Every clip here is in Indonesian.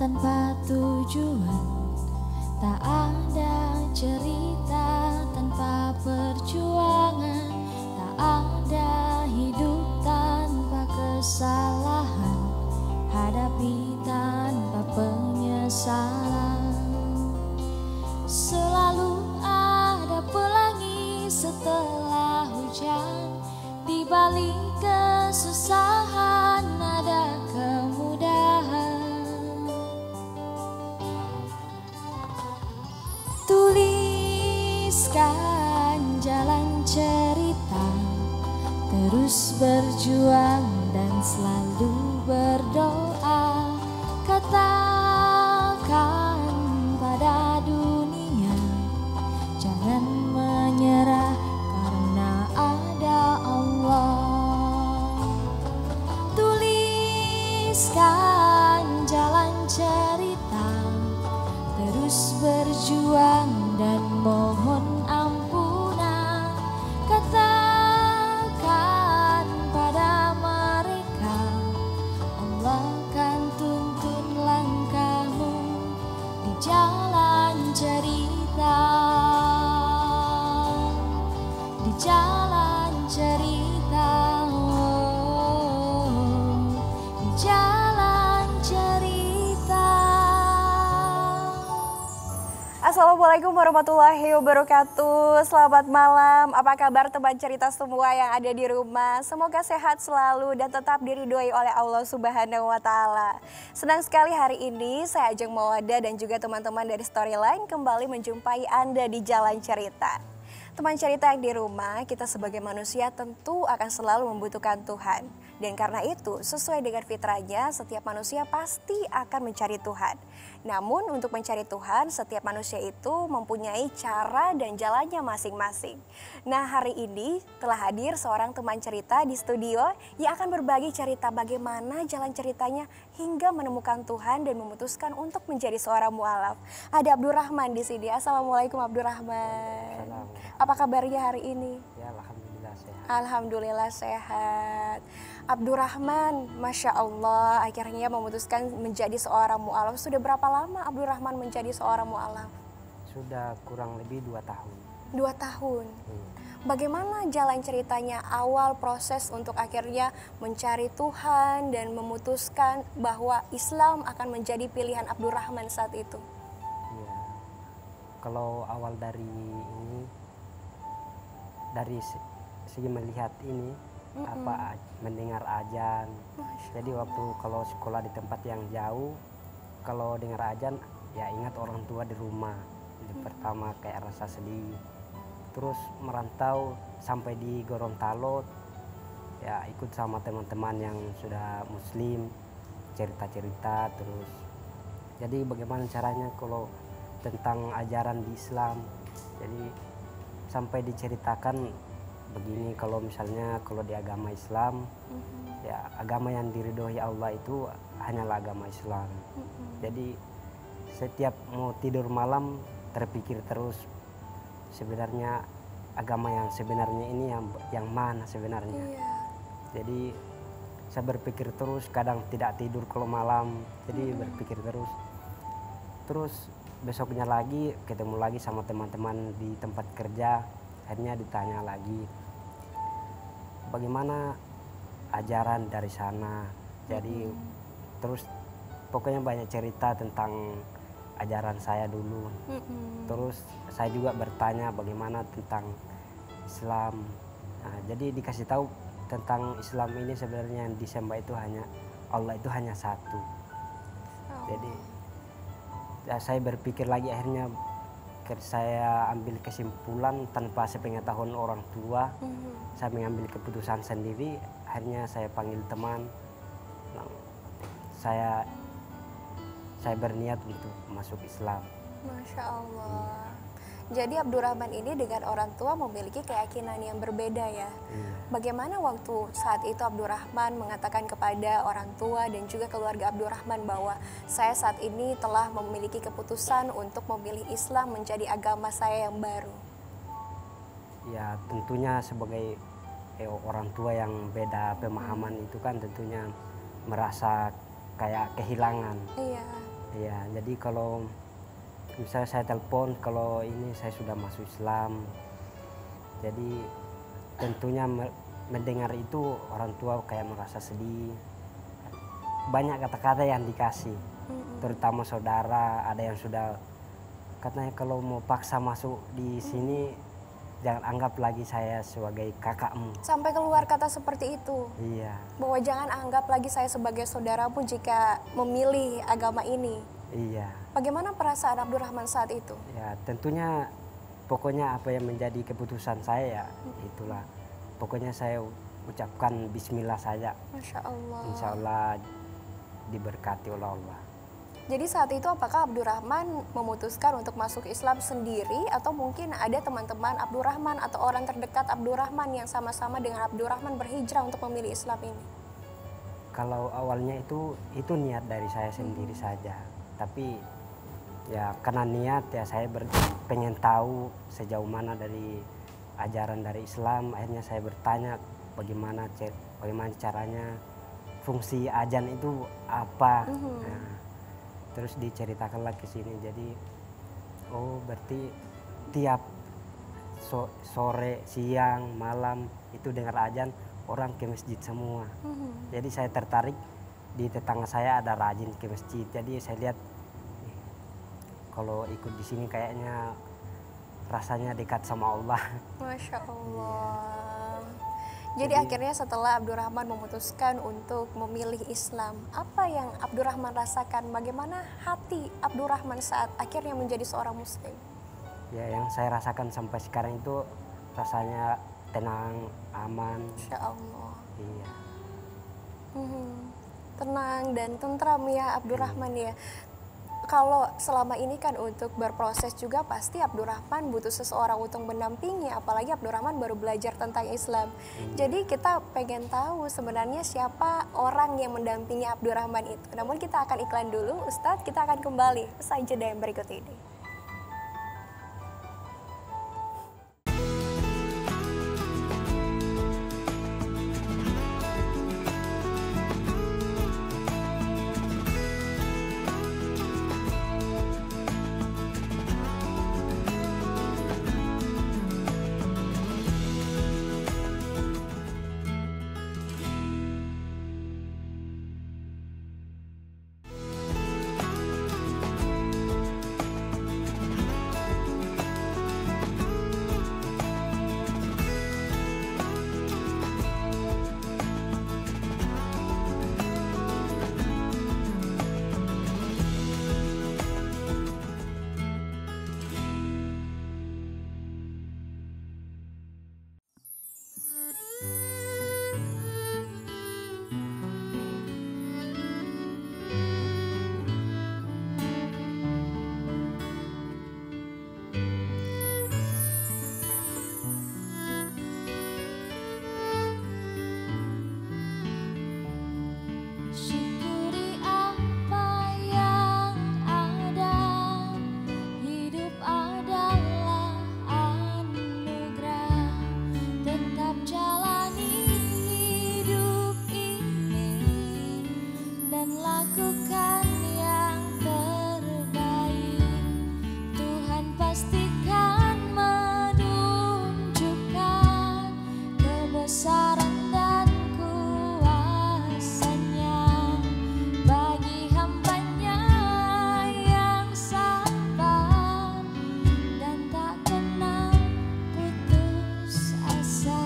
tanpa tujuan, tak ada cerita tanpa perjuangan, tak ada hidup tanpa kesalahan, hadapi tanpa penyesalan. Selalu ada pelangi setelah hujan, di balik kesusahan ada kemudahan. Tuliskan jalan cerita, terus berjuang dan selalu berdoa. Katakan pada dunia, jangan menyerah karena ada Allah. Tuliskan jalan cerita, terus berjuang dan mohon ampunan. Katakan pada mereka, Allah kan tuntun langkahmu di jalan cerita, di jalan cerita, di jalan cerita. Assalamualaikum warahmatullahi wabarakatuh. Selamat malam. Apa kabar teman cerita semua yang ada di rumah? Semoga sehat selalu dan tetap diridhoi oleh Allah Subhanahu wa taala. Senang sekali hari ini saya Ajeng Mawada dan juga teman-teman dari Storyline kembali menjumpai Anda di Jalan Cerita. Teman cerita yang di rumah, kita sebagai manusia tentu akan selalu membutuhkan Tuhan. Dan karena itu, sesuai dengan fitrahnya, setiap manusia pasti akan mencari Tuhan. Namun untuk mencari Tuhan, setiap manusia itu mempunyai cara dan jalannya masing-masing. Nah, hari ini telah hadir seorang teman cerita di studio yang akan berbagi cerita bagaimana jalan ceritanya hingga menemukan Tuhan dan memutuskan untuk menjadi seorang mu'alaf. Ada Abdurrahman di sini. Assalamualaikum Abdurrahman. Apa kabarnya hari ini? Ya, alhamdulillah sehat. Alhamdulillah sehat. Abdurrahman, Masya Allah, akhirnya memutuskan menjadi seorang mu'alaf. Sudah berapa lama Abdurrahman menjadi seorang mu'alaf? Sudah kurang lebih 2 tahun. 2 tahun. Bagaimana jalan ceritanya awal proses untuk akhirnya mencari Tuhan dan memutuskan bahwa Islam akan menjadi pilihan Abdurrahman saat itu? Ya, kalau awal dari ini, dari segi melihat ini, mendengar azan. Jadi waktu kalau sekolah di tempat yang jauh, kalau dengar azan ya ingat orang tua di rumah. Jadi pertama kayak rasa sedih. Terus merantau sampai di Gorontalo, ya ikut sama teman-teman yang sudah muslim, cerita-cerita terus. Jadi bagaimana caranya kalau tentang ajaran di Islam. Jadi sampai diceritakan begini, kalau misalnya kalau di agama Islam, ya agama yang diridhoi Allah itu hanyalah agama Islam. Jadi setiap mau tidur malam terpikir terus sebenarnya agama yang sebenarnya ini yang mana sebenarnya. Jadi saya berpikir terus, kadang tidak tidur kalau malam, jadi berpikir terus besoknya lagi ketemu lagi sama teman-teman di tempat kerja, akhirnya ditanya lagi bagaimana ajaran dari sana. Jadi terus pokoknya banyak cerita tentang ajaran saya dulu. Terus saya juga bertanya bagaimana tentang Islam. Nah, jadi dikasih tahu tentang Islam ini sebenarnya yang disembah itu hanya Allah, itu hanya satu. Jadi ya, saya berpikir lagi, akhirnya saya ambil kesimpulan tanpa sepengetahuan orang tua. Saya mengambil keputusan sendiri, akhirnya saya panggil teman. Saya berniat untuk masuk Islam. Masya Allah. Jadi Abdurrahman ini dengan orang tua memiliki keyakinan yang berbeda ya. Bagaimana waktu saat itu Abdurrahman mengatakan kepada orang tua dan juga keluarga Abdurrahman bahwa saya saat ini telah memiliki keputusan untuk memilih Islam menjadi agama saya yang baru? Ya tentunya sebagai orang tua yang beda pemahaman itu kan tentunya merasa kayak kehilangan. Iya. Ya, jadi kalau misalnya saya telepon kalau ini saya sudah masuk Islam, jadi tentunya mendengar itu orang tua kayak merasa sedih. Banyak kata-kata yang dikasih, terutama saudara, ada yang sudah katanya kalau mau paksa masuk di sini jangan anggap lagi saya sebagai kakakmu. Sampai keluar kata seperti itu. Iya. Bahwa jangan anggap lagi saya sebagai saudaramu jika memilih agama ini. Iya. Bagaimana perasaan Abdurrahman saat itu? Ya tentunya pokoknya apa yang menjadi keputusan saya ya itulah. Pokoknya saya ucapkan bismillah saja. Masya Allah. Insya Allah diberkati oleh Allah. Jadi saat itu apakah Abdurrahman memutuskan untuk masuk Islam sendiri atau mungkin ada teman-teman Abdurrahman atau orang terdekat Abdurrahman yang sama-sama dengan Abdurrahman berhijrah untuk memilih Islam ini? Kalau awalnya itu niat dari saya sendiri saja. Tapi ya karena niat ya saya pengen tahu sejauh mana dari ajaran dari Islam. Akhirnya saya bertanya bagaimana caranya, fungsi azan itu apa. Nah, terus diceritakanlah ke sini. Jadi oh berarti tiap sore, siang, malam itu dengar azan orang ke masjid semua. Jadi saya tertarik, di tetangga saya ada rajin ke masjid. Jadi saya lihat kalau ikut di sini kayaknya rasanya dekat sama Allah. Masya Allah. Jadi akhirnya setelah Abdurrahman memutuskan untuk memilih Islam, apa yang Abdurrahman rasakan? Bagaimana hati Abdurrahman saat akhirnya menjadi seorang Muslim? Ya yang saya rasakan sampai sekarang itu rasanya tenang, aman. Masya Allah. Iya. Tenang dan tentram ya Abdurrahman ya. Kalau selama ini kan untuk berproses juga pasti Abdurrahman butuh seseorang untuk mendampingi, apalagi Abdurrahman baru belajar tentang Islam. Jadi kita pengen tahu sebenarnya siapa orang yang mendampingi Abdurrahman itu. Namun kita akan iklan dulu, Ustadz, kita akan kembali usai jeda yang berikut ini. Syukuri apa yang ada, hidup adalah anugerah. Tetap jalani hidup ini dan lakukan yang terbaik. Tuhan pastikan menunjukkan kebesaran dan kuasa-Nya bagi hamba-Nya yang sabar dan tak kenal putus asa.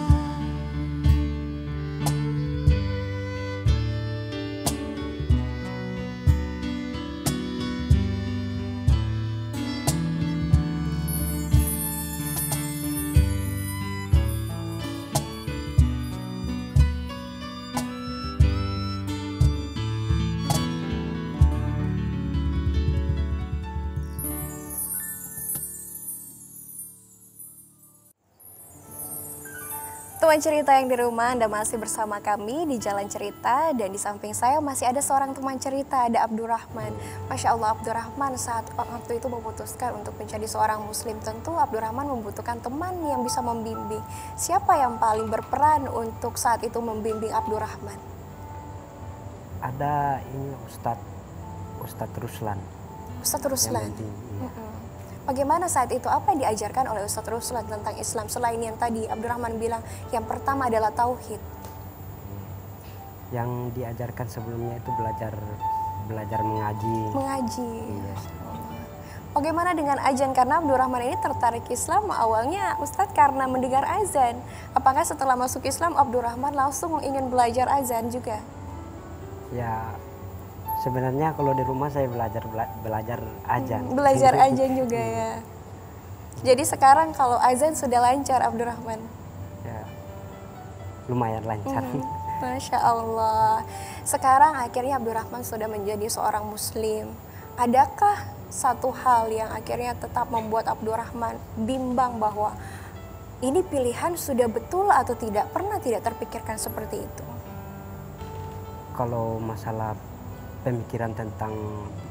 Teman cerita yang di rumah, Anda masih bersama kami di Jalan Cerita, dan di samping saya masih ada seorang teman cerita, ada Abdurrahman. Masya Allah, Abdurrahman saat waktu itu memutuskan untuk menjadi seorang Muslim, tentu Abdurrahman membutuhkan teman yang bisa membimbing. Siapa yang paling berperan untuk saat itu membimbing Abdurrahman? Ada ini Ustadz Ruslan. Ustadz Ruslan. Yang penting, iya. Bagaimana saat itu, apa yang diajarkan oleh Ustadz Ruslan tentang Islam? Selain yang tadi Abdurrahman bilang, yang pertama adalah tauhid. Yang diajarkan sebelumnya itu belajar mengaji. Mengaji. Iya. Bagaimana dengan azan? Karena Abdurrahman ini tertarik Islam awalnya Ustadz karena mendengar azan. Apakah setelah masuk Islam Abdurrahman langsung ingin belajar azan juga? Ya sebenarnya kalau di rumah saya belajar azan. Belajar azan juga ya. Jadi sekarang kalau azan sudah lancar Abdurrahman? Ya lumayan lancar. Masya Allah. Sekarang akhirnya Abdurrahman sudah menjadi seorang muslim. Adakah satu hal yang akhirnya tetap membuat Abdurrahman bimbang bahwa ini pilihan sudah betul atau tidak? Pernah tidak terpikirkan seperti itu? Kalau masalah pemikiran tentang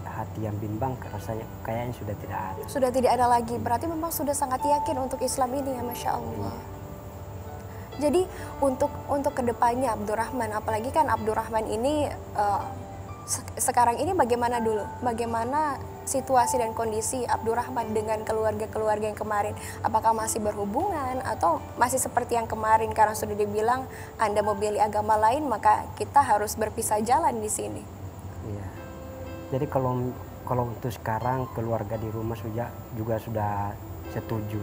hati yang bimbang rasanya kayaknya sudah tidak ada. Sudah tidak ada lagi, berarti memang sudah sangat yakin untuk Islam ini ya, Masya Allah. Jadi untuk kedepannya Abdurrahman, apalagi kan Abdurrahman ini sekarang ini bagaimana dulu? Bagaimana situasi dan kondisi Abdurrahman dengan keluarga-keluarga yang kemarin? Apakah masih berhubungan atau masih seperti yang kemarin karena sudah dibilang Anda mau pilih agama lain maka kita harus berpisah jalan di sini? Iya. Jadi kalau untuk sekarang keluarga di rumah juga sudah setuju.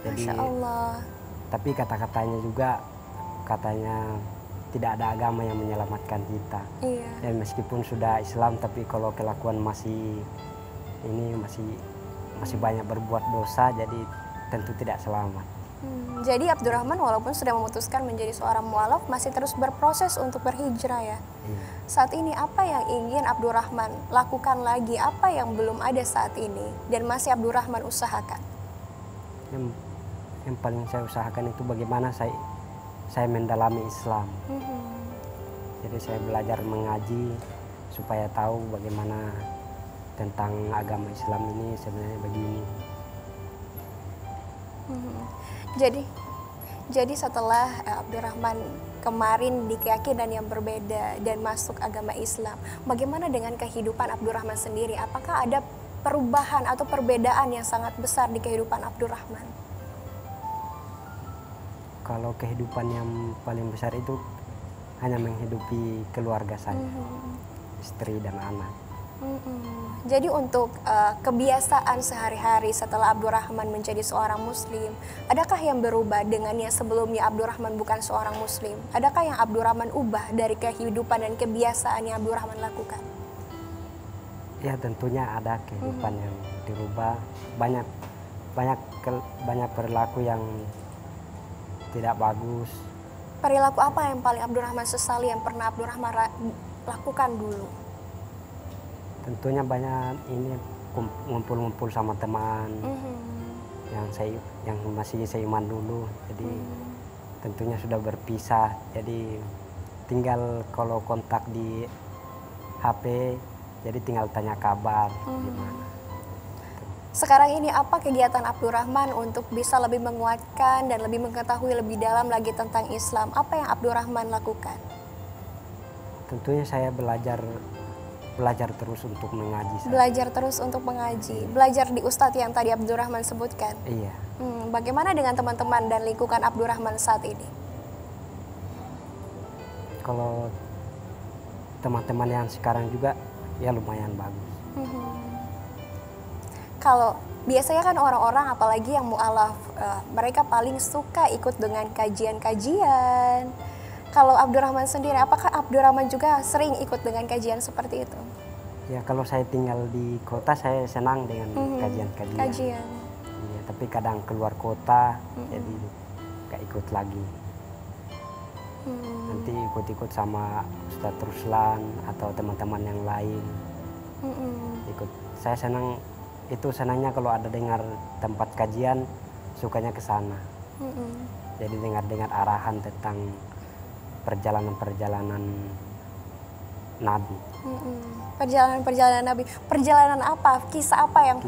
Jadi, Masya Allah. Tapi kata-katanya juga katanya tidak ada agama yang menyelamatkan kita. Iya. Dan meskipun sudah Islam tapi kalau kelakuan masih banyak berbuat dosa jadi tentu tidak selamat. Jadi Abdurrahman walaupun sudah memutuskan menjadi seorang mualaf masih terus berproses untuk berhijrah ya. Iya. Saat ini apa yang ingin Abdurrahman lakukan lagi? Apa yang belum ada saat ini dan masih Abdurrahman usahakan? Yang paling saya usahakan itu bagaimana saya mendalami Islam. Jadi saya belajar mengaji supaya tahu bagaimana tentang agama Islam ini sebenarnya begini. Jadi setelah Abdurrahman kemarin di keyakinan yang berbeda dan masuk agama Islam, bagaimana dengan kehidupan Abdurrahman sendiri? Apakah ada perubahan atau perbedaan yang sangat besar di kehidupan Abdurrahman? Kalau kehidupan yang paling besar itu hanya menghidupi keluarga saya, istri dan anak. Jadi untuk kebiasaan sehari-hari setelah Abdurrahman menjadi seorang muslim, adakah yang berubah dengan yang sebelumnya Abdurrahman bukan seorang muslim? Adakah yang Abdurrahman ubah dari kehidupan dan kebiasaan yang Abdurrahman lakukan? Ya tentunya ada kehidupan yang dirubah, banyak perilaku yang tidak bagus. Perilaku apa yang paling Abdurrahman sesali yang pernah Abdurrahman lakukan dulu? Tentunya banyak ini ngumpul-ngumpul sama teman yang masih seiman dulu. Jadi tentunya sudah berpisah. Jadi tinggal kalau kontak di HP, jadi tinggal tanya kabar gimana. Sekarang ini apa kegiatan Abdurrahman untuk bisa lebih menguatkan dan lebih mengetahui lebih dalam lagi tentang Islam? Apa yang Abdurrahman lakukan? Tentunya saya belajar terus untuk mengaji. Belajar terus untuk mengaji. Belajar di Ustadz yang tadi Abdurrahman sebutkan. Iya. Bagaimana dengan teman-teman dan lingkungan Abdurrahman saat ini? Kalau teman-teman yang sekarang juga ya lumayan bagus. Kalau biasanya kan orang-orang apalagi yang mu'alaf, mereka paling suka ikut dengan kajian-kajian. Kalau Abdurrahman sendiri, apakah Abdurrahman juga sering ikut dengan kajian seperti itu? Ya kalau saya tinggal di kota saya senang dengan kajian-kajian. Kajian. Iya, tapi kadang keluar kota jadi gak ikut lagi. Nanti ikut-ikut sama Ustadz Ruslan atau teman-teman yang lain. Ikut. Saya senangnya kalau ada dengar tempat kajian, sukanya ke sana. Jadi dengar arahan tentang perjalanan Nabi. Perjalanan Nabi. Perjalanan apa? Kisah apa yang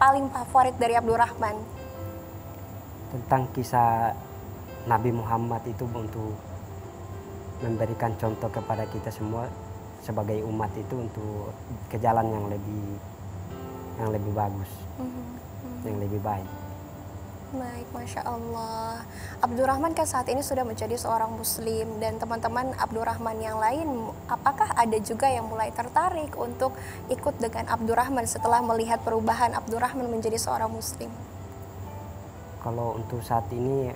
paling favorit dari Abdurrahman? Tentang kisah Nabi Muhammad itu untuk memberikan contoh kepada kita semua sebagai umat itu untuk ke jalan yang lebih bagus, yang lebih baik. Baik, Masya Allah. Abdurrahman kan saat ini sudah menjadi seorang muslim, dan teman-teman Abdurrahman yang lain, apakah ada juga yang mulai tertarik untuk ikut dengan Abdurrahman setelah melihat perubahan Abdurrahman menjadi seorang muslim? Kalau untuk saat ini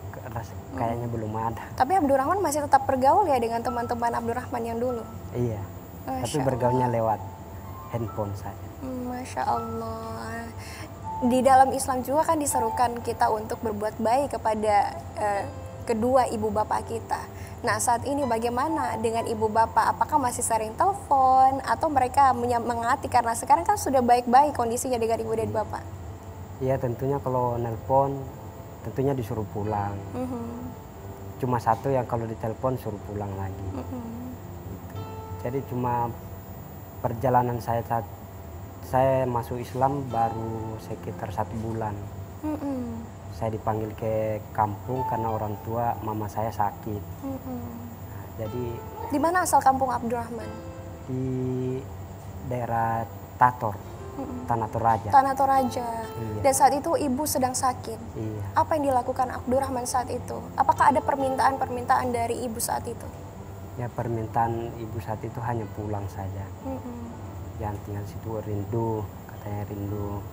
kayaknya belum ada. Tapi Abdurrahman masih tetap bergaul ya dengan teman-teman Abdurrahman yang dulu? Iya, tapi Masya bergaulnya lewat handphone saja. Masya Allah. Di dalam Islam juga kan diserukan kita untuk berbuat baik kepada kedua ibu bapak kita. Nah, saat ini bagaimana dengan ibu bapak? Apakah masih sering telepon atau mereka menyemangati karena sekarang kan sudah baik-baik kondisinya dengan ibu dan bapak? Iya, tentunya kalau nelpon tentunya disuruh pulang. Cuma satu yang kalau ditelepon suruh pulang lagi. Gitu. Jadi cuma perjalanan saya saat saya masuk Islam baru sekitar 1 bulan. Saya dipanggil ke kampung karena orang tua mama saya sakit. Nah, jadi Di mana asal kampung Abdurrahman? di daerah Tator, Tanah Toraja. Tanah Toraja. Iya. Dan saat itu ibu sedang sakit. Iya. Apa yang dilakukan Abdurrahman saat itu? Apakah ada permintaan-permintaan dari ibu saat itu? Ya, permintaan ibu saat itu hanya pulang saja. Jangan tinggal situ, rindu, katanya rindu.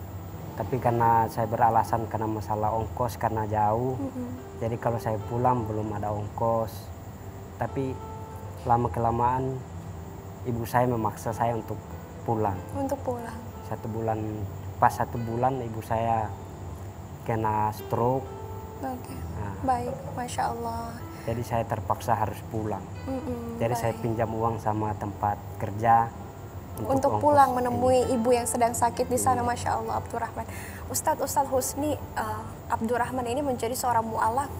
Tapi karena saya beralasan karena masalah ongkos karena jauh, jadi kalau saya pulang belum ada ongkos. Tapi lama kelamaan ibu saya memaksa saya untuk pulang. Untuk pulang. 1 bulan, pas 1 bulan ibu saya kena stroke. Oke. Nah, Baik, Masya Allah. jadi saya terpaksa harus pulang. Jadi saya Baik. pinjam uang sama tempat kerja Untuk ongkos pulang ini. menemui ibu yang sedang sakit di sana, Masya Allah, Abdurrahman. Ustadz Husni, Abdurrahman ini menjadi seorang mu'alaf,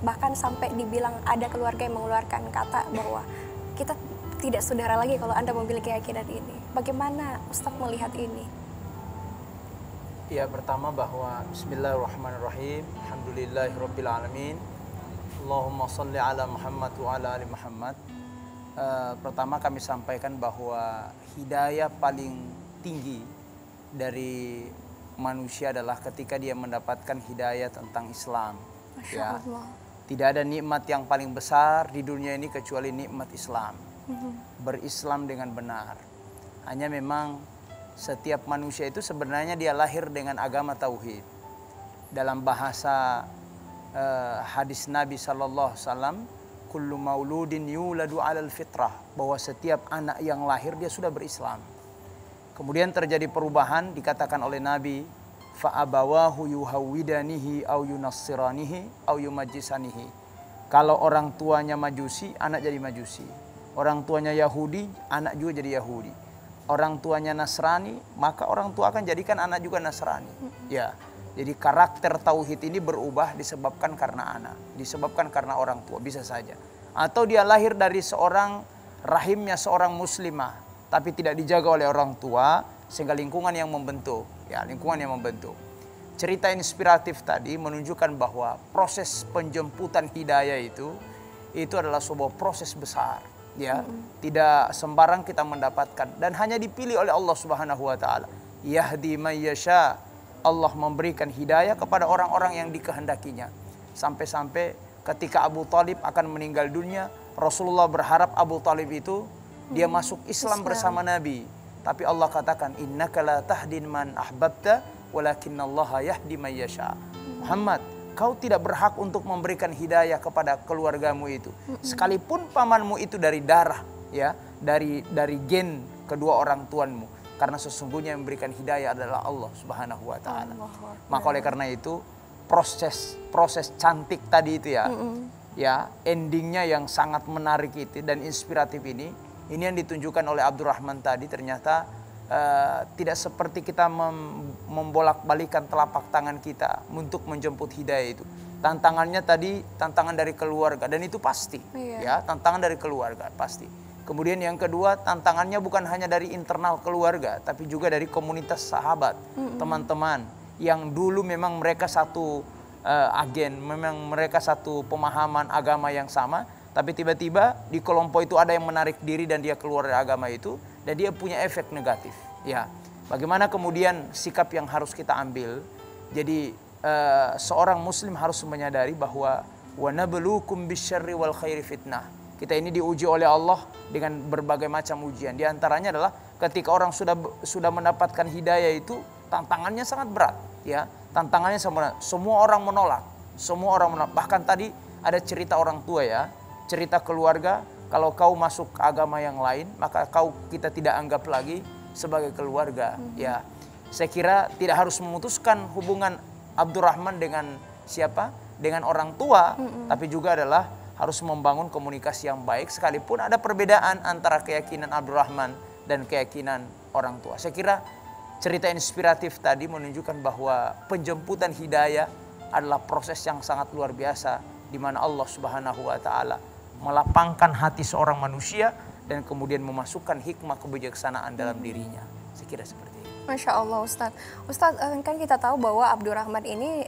bahkan sampai dibilang ada keluarga yang mengeluarkan kata bahwa kita tidak saudara lagi kalau Anda memiliki keyakinan ini. Bagaimana Ustadz melihat ini? Ya, pertama bahwa Bismillahirrahmanirrahim, Alhamdulillahirrabbilalamin, Allahumma salli ala Muhammad wa ala ali Muhammad. Pertama kami sampaikan bahwa hidayah paling tinggi dari manusia adalah ketika dia mendapatkan hidayah tentang Islam. Masya Allah. Tidak ada nikmat yang paling besar di dunia ini kecuali nikmat Islam. Berislam dengan benar. Hanya memang setiap manusia itu sebenarnya dia lahir dengan agama tauhid. Dalam bahasa hadis Nabi SAW, kullu mauludin yuladu alal fitrah, bahwa setiap anak yang lahir dia sudah berislam. Kemudian terjadi perubahan, dikatakan oleh Nabi, fa abawahu yuhawwidanihi au yunassiranihi au yumajjisanihi. Kalau orang tuanya Majusi, anak jadi Majusi. Orang tuanya Yahudi, anak juga jadi Yahudi. Orang tuanya Nasrani, maka orang tua akan jadikan anak juga Nasrani. Ya. Jadi karakter tauhid ini berubah disebabkan karena anak, disebabkan karena orang tua, bisa saja. Atau dia lahir dari seorang rahimnya seorang muslimah, tapi tidak dijaga oleh orang tua, sehingga lingkungan yang membentuk. Ya, lingkungan yang membentuk. Cerita inspiratif tadi menunjukkan bahwa proses penjemputan hidayah itu adalah sebuah proses besar. Ya, tidak sembarang kita mendapatkan dan hanya dipilih oleh Allah Subhanahu wa taala. Yahdi may yasha. Allah memberikan hidayah kepada orang-orang yang dikehendakinya. Sampai-sampai ketika Abu Talib akan meninggal dunia, Rasulullah berharap Abu Talib itu dia masuk Islam bersama Nabi. Tapi Allah katakan, innaka la tahdin man ahbabta, walakinallaha yahdi may yasha. Muhammad, kau tidak berhak untuk memberikan hidayah kepada keluargamu itu. Sekalipun pamanmu itu dari darah, ya, dari gen kedua orang tuanmu. Karena sesungguhnya yang memberikan hidayah adalah Allah Subhanahu wa taala. Maka oleh karena itu proses cantik tadi itu ya. Ya, endingnya yang sangat menarik itu dan inspiratif ini yang ditunjukkan oleh Abdurrahman tadi ternyata tidak seperti kita membolak-balikan telapak tangan kita untuk menjemput hidayah itu. Tantangannya tadi tantangan dari keluarga dan itu pasti. Ya, tantangan dari keluarga pasti. Kemudian yang kedua, tantangannya bukan hanya dari internal keluarga, tapi juga dari komunitas sahabat, teman-teman yang dulu memang mereka satu agen, memang mereka satu pemahaman agama yang sama, tapi tiba-tiba di kelompok itu ada yang menarik diri dan dia keluar dari agama itu, dan dia punya efek negatif. Ya, bagaimana kemudian sikap yang harus kita ambil? Jadi seorang muslim harus menyadari bahwa wa nabluukum bisyarri wal khairi fitnah. Kita ini diuji oleh Allah dengan berbagai macam ujian. Di antaranya adalah ketika orang sudah mendapatkan hidayah itu tantangannya sangat berat, ya. Tantangannya sangat berat. Semua orang menolak. Bahkan tadi ada cerita orang tua, ya. Cerita keluarga, kalau kau masuk agama yang lain, maka kita tidak anggap lagi sebagai keluarga. Ya, saya kira tidak harus memutuskan hubungan Abdurrahman dengan siapa, dengan orang tua, tapi juga adalah harus membangun komunikasi yang baik, sekalipun ada perbedaan antara keyakinan Abdurrahman dan keyakinan orang tua. Saya kira cerita inspiratif tadi menunjukkan bahwa penjemputan hidayah adalah proses yang sangat luar biasa, di mana Allah Subhanahu wa Ta'ala melapangkan hati seorang manusia dan kemudian memasukkan hikmah kebijaksanaan dalam dirinya. Saya kira seperti itu. Masya Allah Ustadz. Ustadz, kan kita tahu bahwa Abdurrahman ini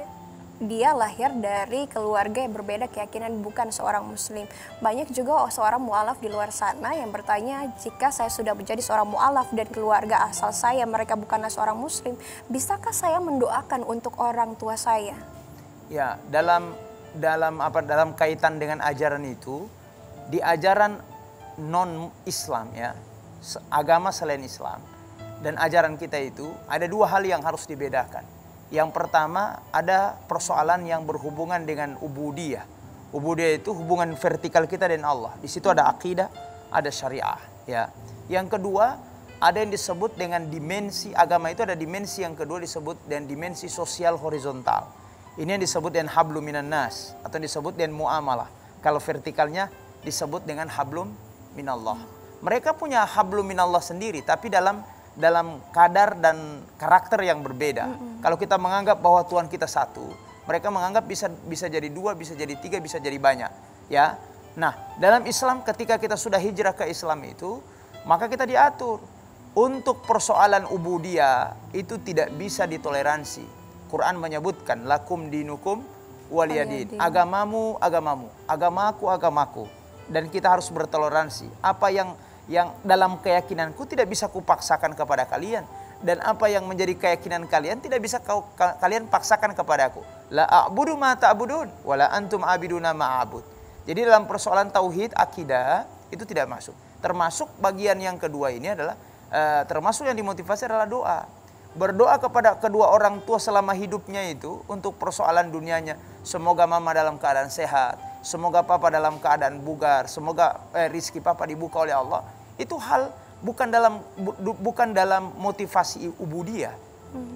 dia lahir dari keluarga yang berbeda keyakinan, bukan seorang muslim. Banyak juga seorang mu'alaf di luar sana yang bertanya, jika saya sudah menjadi seorang mu'alaf dan keluarga asal saya mereka bukanlah seorang muslim, bisakah saya mendoakan untuk orang tua saya? Ya, dalam kaitan dengan ajaran itu, di ajaran non-Islam, ya, agama selain Islam dan ajaran kita itu ada dua hal yang harus dibedakan. Yang pertama, ada persoalan yang berhubungan dengan ubudiyah. Ubudiyah itu hubungan vertikal kita dengan Allah. Di situ ada akidah, ada syariah, ya. Yang kedua, ada yang disebut dengan dimensi agama itu, ada dimensi yang kedua disebut dengan dimensi sosial horizontal. Ini yang disebut dengan hablum minan nas atau disebut dengan muamalah. Kalau vertikalnya disebut dengan hablum minallah. Mereka punya hablum minallah sendiri, tapi dalam kadar dan karakter yang berbeda. Kalau kita menganggap bahwa Tuhan kita satu, mereka menganggap bisa jadi dua, bisa jadi tiga, bisa jadi banyak, ya. Nah, dalam Islam ketika kita sudah hijrah ke Islam itu, maka kita diatur untuk persoalan ubudiyah itu tidak bisa ditoleransi. Quran menyebutkan lakum dinukum waliyadin. Agamamu, agamamu, agamaku, agamaku. Dan kita harus bertoleransi. Apa yang dalam keyakinanku tidak bisa kupaksakan kepada kalian, dan apa yang menjadi keyakinan kalian tidak bisa kalian paksakan kepadaku. La a'budu ma ta'budun wala antum abiduna ma a'bud. Jadi dalam persoalan tauhid akidah itu tidak masuk. Termasuk bagian yang kedua ini adalah termasuk yang dimotivasi adalah doa. Berdoa kepada kedua orang tua selama hidupnya itu untuk persoalan dunianya. Semoga mama dalam keadaan sehat, semoga papa dalam keadaan bugar, semoga rizki papa dibuka oleh Allah. Itu hal bukan dalam motivasi ubudiyah.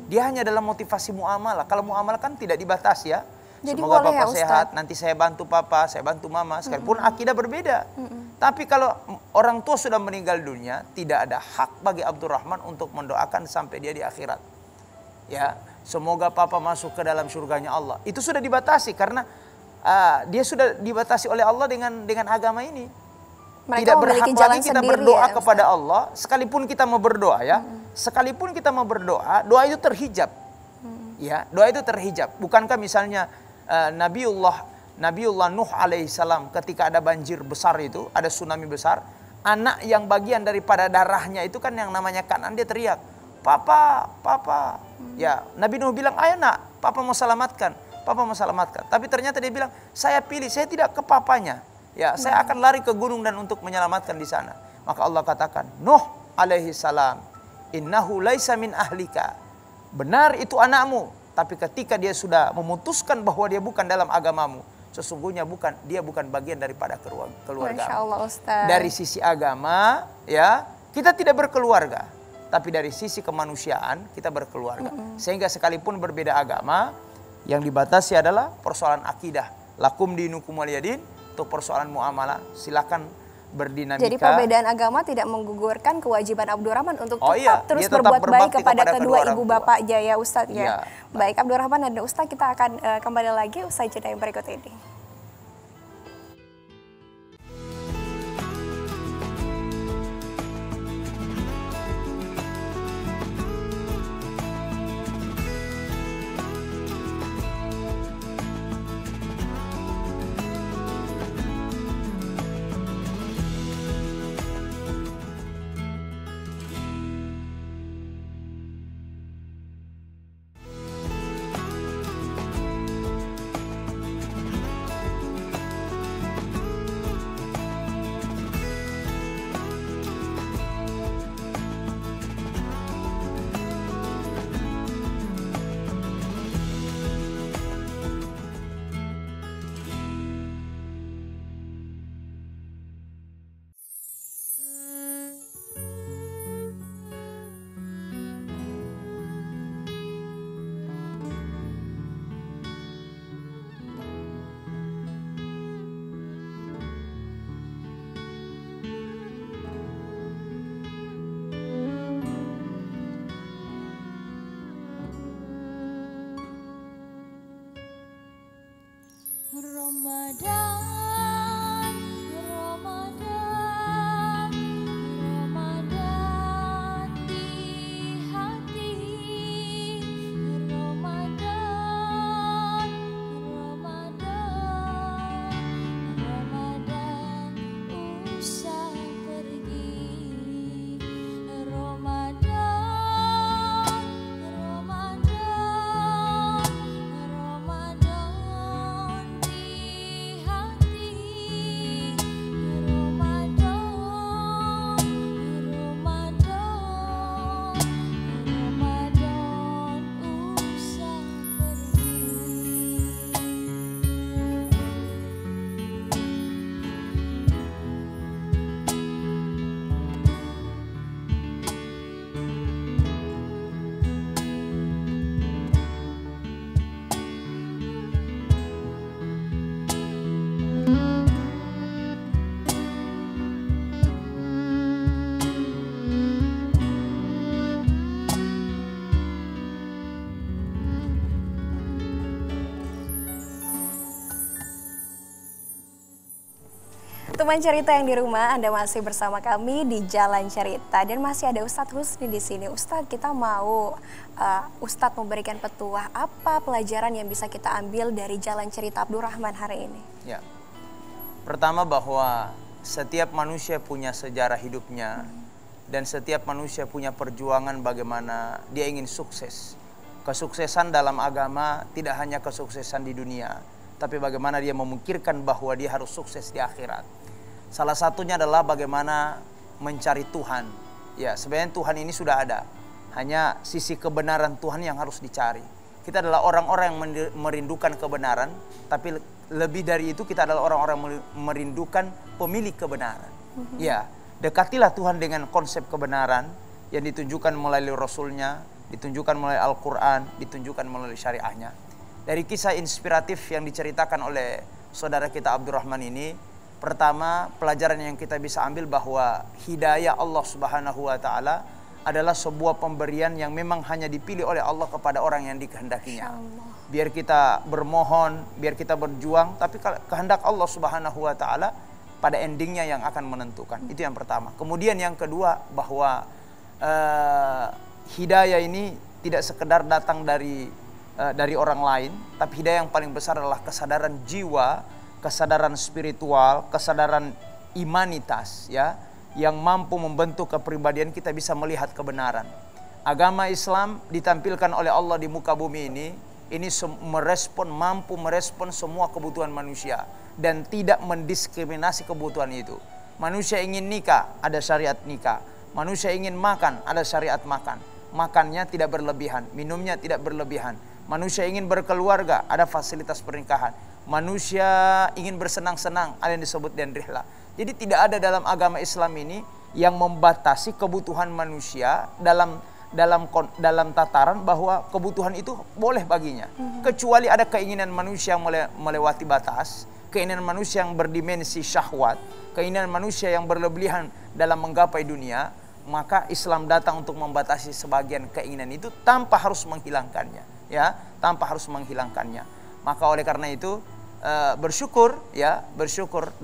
Dia hanya dalam motivasi muamalah. Kalau muamalah kan tidak dibatasi, ya. Jadi semoga papa ya, sehat, nanti saya bantu papa, saya bantu mama, sekalipun akidah berbeda. Tapi kalau orang tua sudah meninggal dunia, tidak ada hak bagi Abdurrahman untuk mendoakan sampai dia di akhirat. Ya, semoga papa masuk ke dalam surganya Allah. Itu sudah dibatasi karena dia sudah dibatasi oleh Allah dengan agama ini. Mereka tidak berhak lagi kita berdoa ya, kepada Allah, sekalipun kita mau berdoa, ya. Sekalipun kita mau berdoa, doa itu terhijab. Ya, doa itu terhijab. Bukankah misalnya Nabiullah Nuh alaihissalam ketika ada banjir besar itu, ada tsunami besar, anak yang bagian daripada darahnya itu kan yang namanya Kanan, dia teriak, "Papa, papa." Ya, Nabi Nuh bilang, "Ayo nak, papa mau selamatkan." Papa mau selamatkan. Tapi ternyata dia bilang, "Saya pilih, saya tidak ke papanya. Ya, saya akan lari ke gunung dan untuk menyelamatkan di sana." Maka Allah katakan, "Nuh alaihissalam, innahu laisa min ahlika." Benar itu anakmu, tapi ketika dia sudah memutuskan bahwa dia bukan dalam agamamu, sesungguhnya dia bukan bagian daripada keluarga. Masya Allah, Ustaz. Dari sisi agama, ya, kita tidak berkeluarga, tapi dari sisi kemanusiaan kita berkeluarga. Sehingga sekalipun berbeda agama, yang dibatasi adalah persoalan akidah. Lakum dinukum waliyadin. Untuk persoalan muamalah silakan berdinamika. Jadi perbedaan agama tidak menggugurkan kewajiban Abdurrahman untuk terus tetap berbuat baik kepada kedua ibu tua. bapak ya Ustadz, ya. Ya. Baik Abdurrahman dan Ustadz, kita akan kembali lagi usai jeda yang berikut ini. Teman cerita yang di rumah, Anda masih bersama kami di Jalan Cerita dan masih ada Ustadz Husni di sini. Ustadz, kita mau Ustadz memberikan petuah apa pelajaran yang bisa kita ambil dari Jalan Cerita Abdurrahman hari ini? Ya. Pertama bahwa setiap manusia punya sejarah hidupnya dan setiap manusia punya perjuangan bagaimana dia ingin sukses. Kesuksesan dalam agama tidak hanya kesuksesan di dunia, tapi bagaimana dia memikirkan bahwa dia harus sukses di akhirat. Salah satunya adalah bagaimana mencari Tuhan. Ya, sebenarnya Tuhan ini sudah ada. Hanya sisi kebenaran Tuhan yang harus dicari. Kita adalah orang-orang yang merindukan kebenaran, tapi lebih dari itu kita adalah orang-orang yang merindukan pemilik kebenaran. Ya, dekatilah Tuhan dengan konsep kebenaran yang ditunjukkan melalui Rasulnya, ditunjukkan melalui Al-Quran, ditunjukkan melalui syariahnya. Dari kisah inspiratif yang diceritakan oleh saudara kita Abdurrahman ini, pertama pelajaran yang kita bisa ambil bahwa hidayah Allah Subhanahu wa Ta'ala adalah sebuah pemberian yang memang hanya dipilih oleh Allah kepada orang yang dikehendakinya. Biar kita bermohon, biar kita berjuang, tapi kehendak Allah Subhanahu wa Ta'ala pada endingnya yang akan menentukan. Itu yang pertama. Kemudian yang kedua bahwa hidayah ini tidak sekedar datang dari orang lain, tapi hidayah yang paling besar adalah kesadaran jiwa, kesadaran spiritual, kesadaran imanitas, ya, yang mampu membentuk kepribadian kita bisa melihat kebenaran. Agama Islam ditampilkan oleh Allah di muka bumi ini mampu merespon semua kebutuhan manusia dan tidak mendiskriminasi kebutuhan itu. Manusia ingin nikah, ada syariat nikah. Manusia ingin makan, ada syariat makan. Makannya tidak berlebihan, minumnya tidak berlebihan. Manusia ingin berkeluarga, ada fasilitas pernikahan. Manusia ingin bersenang-senang, ada yang disebut dengan rihlah. Jadi tidak ada dalam agama Islam ini yang membatasi kebutuhan manusia dalam tataran bahwa kebutuhan itu boleh baginya. Kecuali ada keinginan manusia yang melewati batas, keinginan manusia yang berdimensi syahwat, keinginan manusia yang berlebihan dalam menggapai dunia, maka Islam datang untuk membatasi sebagian keinginan itu tanpa harus menghilangkannya, ya, tanpa harus menghilangkannya. Maka oleh karena itu bersyukur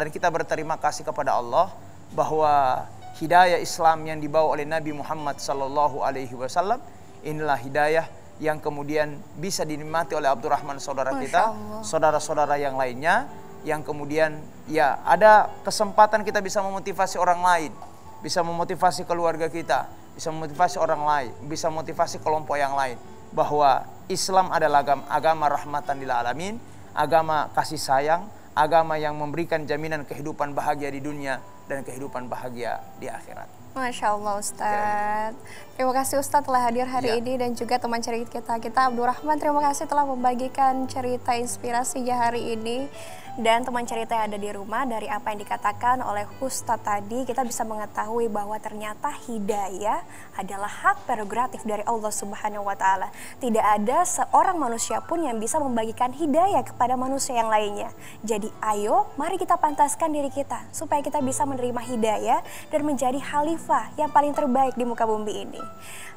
dan kita berterima kasih kepada Allah bahwa hidayah Islam yang dibawa oleh Nabi Muhammad sallallahu alaihi wasallam inilah hidayah yang kemudian bisa dinikmati oleh Abdurrahman saudara kita, saudara-saudara yang lainnya, yang kemudian ya ada kesempatan kita bisa memotivasi orang lain, bisa memotivasi keluarga kita, bisa memotivasi orang lain, bisa memotivasi kelompok yang lain bahwa Islam adalah agama rahmatan lil alamin, agama kasih sayang, agama yang memberikan jaminan kehidupan bahagia di dunia dan kehidupan bahagia di akhirat. Masya Allah Ustadz. Terima kasih Ustadz telah hadir hari ini dan juga teman cerita kita Abdurrahman. Terima kasih telah membagikan cerita inspirasinya hari ini. Dan teman cerita yang ada di rumah, dari apa yang dikatakan oleh Ustadz tadi, kita bisa mengetahui bahwa ternyata hidayah adalah hak prerogatif dari Allah Subhanahu wa Ta'ala. Tidak ada seorang manusia pun yang bisa membagikan hidayah kepada manusia yang lainnya. Jadi ayo, mari kita pantaskan diri kita supaya kita bisa menerima hidayah dan menjadi khalifah yang paling terbaik di muka bumi ini.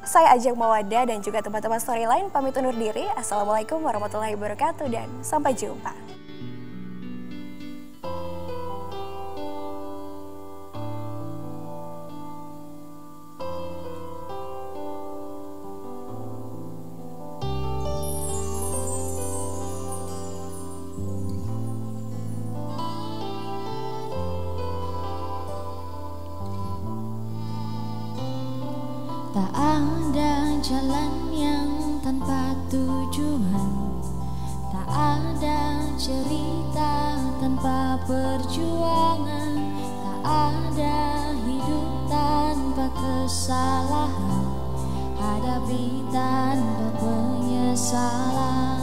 Saya Ajeng Mawadah dan juga teman-teman Storyline pamit undur diri. Assalamualaikum warahmatullahi wabarakatuh dan sampai jumpa. Tak ada jalan yang tanpa tujuan, tak ada cerita tanpa perjuangan, tak ada hidup tanpa kesalahan, hadapi tanpa penyesalan.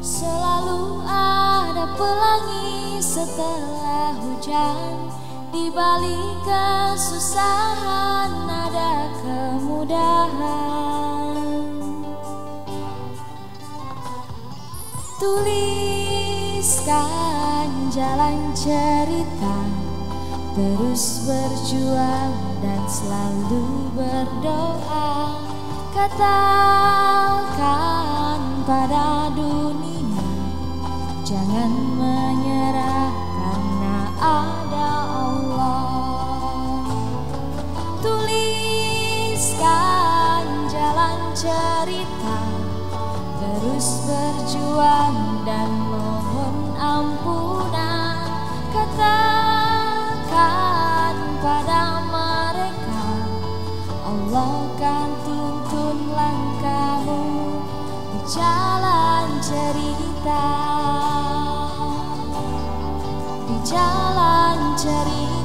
Selalu ada pelangi setelah hujan, di balik kesusahan ada kemudahan. Tuliskan jalan cerita, terus berjuang dan selalu berdoa. Katakan pada dunia, jangan menyerah karena ada Allah. Tuliskan jalan cerita, terus berjuang dan mohon ampunan. Katakan pada mereka, Allah kan tuntun langkahmu di jalan cerita, di jalan cerita.